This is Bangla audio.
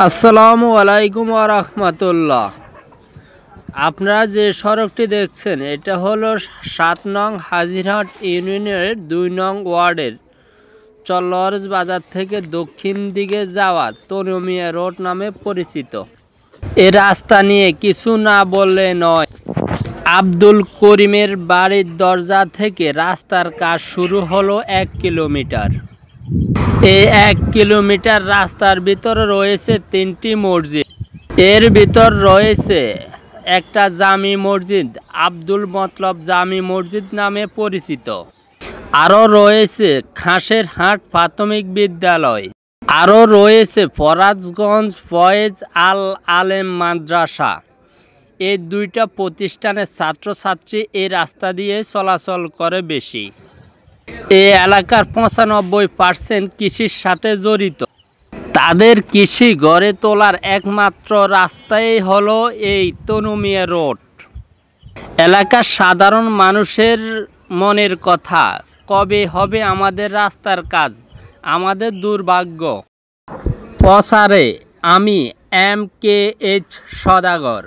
আসসালামু আলাইকুম ওয়া রাহমাতুল্লাহ। আপনারা যে সড়কটি দেখছেন এটা হলো ৭ নং হাজিরহাট ইউনিয়নের ২ নং ওয়ার্ডের চল্লরজ বাজার থেকে দক্ষিণ দিকে যাওয়া তনু মিয়া রোড নামে পরিচিত। এ রাস্তা নিয়ে কিছু না বললে নয়। আব্দুল করিমের বাড়ির দরজা থেকে রাস্তার কাজ শুরু হলো ১ কিলোমিটার। এই ১ কিলোমিটার রাস্তার ভিতরে রয়েছে ৩টি মসজিদ। এর ভিতর রয়েছে একটা জামি মসজিদ, আব্দুল মতলব জামি মসজিদ নামে পরিচিত। আরও রয়েছে খাসের হাট প্রাথমিক বিদ্যালয়। আরও রয়েছে ফরাজগঞ্জ ফয়েজ আল আলেম মাদ্রাসা। এই দুইটা প্রতিষ্ঠানের ছাত্রছাত্রী এই রাস্তা দিয়ে চলাচল করে বেশি। এই এলাকার ৯৫% কৃষির সাথে জড়িত। তাদের কৃষি গড়ে তোলার একমাত্র রাস্তাই হলো এই তনু মিয়া রোড। এলাকার সাধারণ মানুষের মনের কথা, কবে হবে আমাদের রাস্তার কাজ, আমাদের দুর্ভাগ্য। প্রচারে আমি MKH সওদাগর।